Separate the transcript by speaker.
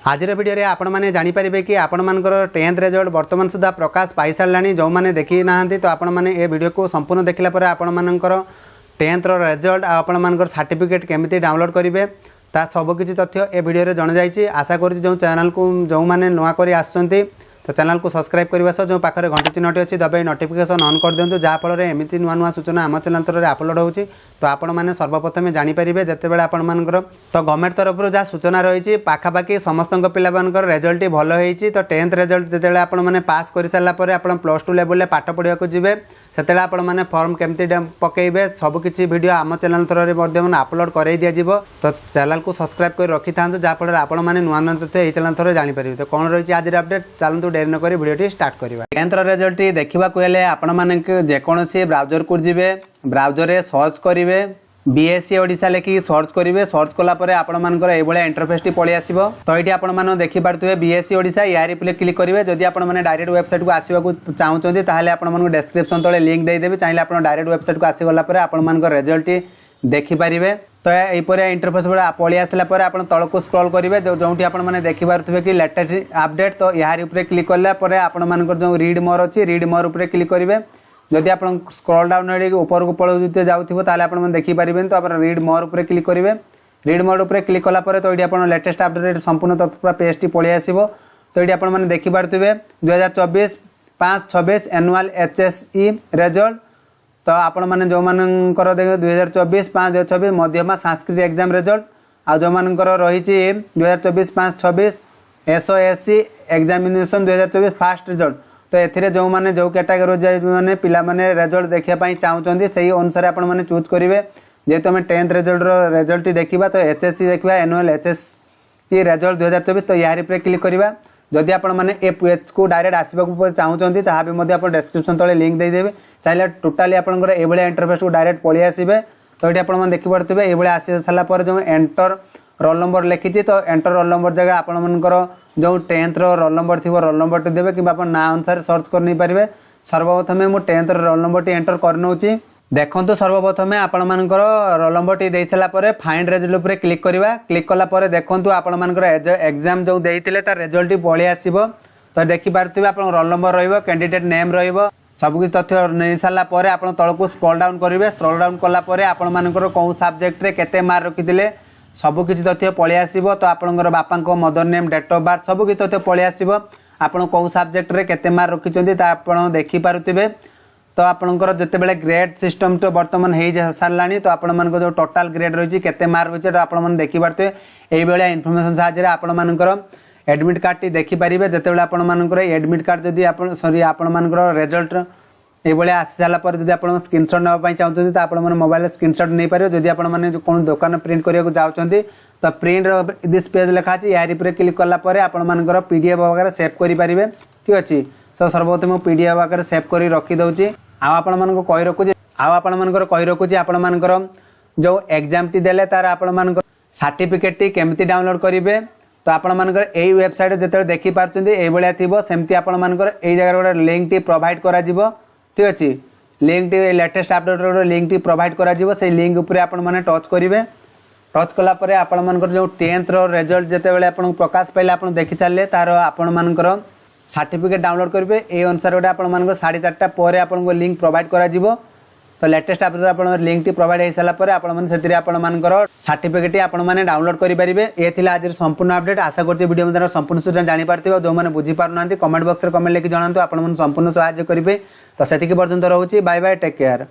Speaker 1: आज भिडियो रे आपण मैंने जानीपारे कि आपण मानकर 10th रिजल्ट बर्तमान सुधा प्रकाश पाई सारा जो मैंने देखी ना तो आपण मैंने ये वीडियो को संपूर्ण देखला पर आपण मानकर 10th रिजल्ट आपण मानकर सर्टिफिकेट केमिति डाउनलोड करेंगे ता सबकि तथ्य ए वीडियो रे जण जाइए। आशा करी जो चैनल को जो मैंने नुआ कर आसुँच तो चैनल को सब्सक्राइब करने सह जो पाखे घंटी चिन्हटी अच्छी दबाई नोटिफिकेशन ऑन कर दिंतु जहाँफल एमती नुआ नुआ सूचना आम चैनल थ्रू अपलोड होची तो आपण मैंने सर्वप्रथम जानीपारे जितेबाला आपर तो गवर्नमेंट तरफ जहाँ सूचना रही पाखापाखि समस्त पिलार रेजल्ट भल होती तो 10th रिजल्ट जितेबाला आपण मैंने पास कर सारापर आप +2 लेवल पाठ पढ़ा जी से आपण मैंने फॉर्म केमती पकेबे सबकि वीडियो आम चैनल थ्रू अपलोड कर दिज्व तो चैनल को सब्सक्राइब कर रखी था जहाँफल आपण मैंने नुआ नुआ तथ्य ये चैनल थ्रू जानीपारे। तो कौन रही आज अपडेट चलतु डेरी नक वीडियो स्टार्ट करवा। 10th रिजल्ट देखा आपण मैंने जेकोसी ब्राउजर को जी ब्राउजर सर्च करेंगे बीएससी ओडिशा लेखिक सर्च करेंगे सर्च कलापर आपर ये इंटरफेस टी पलि आसो तो ये आपने देखिपे बीएससी ओडिशा यार पे क्लिक करेंगे जदि आपने डायरेक्ट वेबसाइट को आसवाक चाहते आपको डिस्क्रिप्शन तले लिंक देदेवि चाहिए आप डायरेक्ट वेबसाइट को आसीगलापर आप रिजल्ट देखिपारे। तो यहपर इंटरफेस गुड़ा पलि आसापर आप तौक स्क्रॉल करेंगे जो आपने देखिपे कि लेटेस्ट अपडेट तो यार क्लिक कलापर आपर जो रीड मोर अच्छी रीड मोर उपर क्लिक करेंगे जदि आप स्क्रॉल डाउन ऊपर को पलते जाऊँ ताले आप देखिपारे तो आप रीड मोर उपर क्लिक करेंगे रीड मोर उपर क्लिक कलापर तो ये आप लेटेस्ट अपडेट संपूर्ण तो पूरा पेज टी पलि आसो तो ये आपने देखिपे 2024-5-26 एनुअल HSE रिजल्ट तो आपण मैंने जो मानकर देख 2024-5-26 मध्यमा सांस्कृतिक एग्जाम रिजल्ट आ जो मानकर रही 2024-5-26 SOSC एग्जामिनेशन 2024 फास्ट रिजल्ट तो ए जो मैंने जो कैटेगरी मैंने पिला माने रिजल्ट देखापी चाहते से अनुसार आप चूज करेंगे जेहेतु आम 10th रिजल्ट देखा तो HSC देखा एनुअल HSE रिजल्ट 2024 तो यार पे क्लिक करवा जदि आपने ए पेज को डायरेक्ट आसवाक चाहते आप डिस्क्रिप्शन तले लिंक देदेवे चाहिए टोटाली आपंकर ये इंटरफेस को डायरेक्ट पलि आसबे तो ये आप देखिपे ये आसी सारापर जो एंटर रोल नंबर लिखी तो एंटर रोल नंबर जगह आपर जो 10th रोल नंबर थी रोल नंबर टी देवे कि ना अनुसार सर्च कर नहीं पारे। सर्वप्रथम मुझे 10th रोल नंबर टी एंटर करनौची देखो सर्वप्रथम आपण मानकर रोल नंबर टी दे सारापर फाइंड रिजल्ट उपर क्लिक करवा क्लिक कलापर देखो आपण मानकर एग्जाम जो देते तार रिजल्ट पलि आसो तो देखिपे आप रोल नंबर रैंडिडेट नेम सबकि तथ्य नहीं सारापर आप तौक स्क्रॉल डाउन करेंगे स्क्रॉल डाउन कलापर आपण मानकर कौन सब्जेक्ट रे केते मार्क रखिते सबकि तथ्य पलि आसो तो आपंकर बापा mother name date of birth सबकि तथ्य पलि आसो आप कौन सब्जेक्ट रे केते मार्क रखिंट आप देखिपे तो आपंकर जितेबाला ग्रेड सिस्टम तो बर्तमान हो सारा तो आपण जो टोटाल ग्रेड रही है मार्क रही है आप देखिपे ये इनफर्मेशन साहाय्य आपंकर एडमिट कार्ड टी देखिपारे जितेबाला आपंकर एडमिट कार्ड जदि सॉरी आपंकर रिजल्ट ये आसी सारापर जब आप स्क्रीनशॉट नापी चाहते तो आप मोबाइल स्क्रीनशॉट नहीं पारे जदि आपने कौन दुकान प्रिंट करने चाहते तो प्रिंट दिस पेज लिखा यार पर क्लिक कलापर आपर PDF वगैरह सेव करेंगे ठीक अच्छे। तो सर्वप्रथम PDF वगैरह सेव कर रखीदे आपण कही रखुची कही रखुची आपण जो एग्जाम टी देले तार आपण सर्टिफिकेट टी केमती डाउनलोड करेंगे तो आपण यही वेबसाइट जो देखिपारे ये थी सेमती आपंकर यही जगह गोटे लिंक टी प्रोवाइड करा ठीक अच्छे link T latest update link T provide करा से लिंक उपर आपने टच करेंगे टच कलापर आपंकर जो 10th रिजल्ट जितेबाला आप प्रकाश पाइले आप देखी सारे तार आपंकर सर्टिफिकेट डाउनलोड करेंगे ये अनुसार गोटे आप 4:30 पर आपको लिंक प्रोवाइड करा तो लेटेस्ट अपडेट आप लिंक टी प्रोवाइड हो सारापर आपंकर सर्टिफिकेट आपने डाउनलोड करेंगे। ये थी आज संपूर्ण अपडेट आशा करते वीडियो द्वारा संपूर्ण सूचना जानीपारे जो मैंने बुझीपार ना कमेंट बॉक्स में कमेंट लिखि जनातु आप संपूर्ण सहायता करेंगे। तो से पर्यंत रोचे बाय बाय टेक केयर।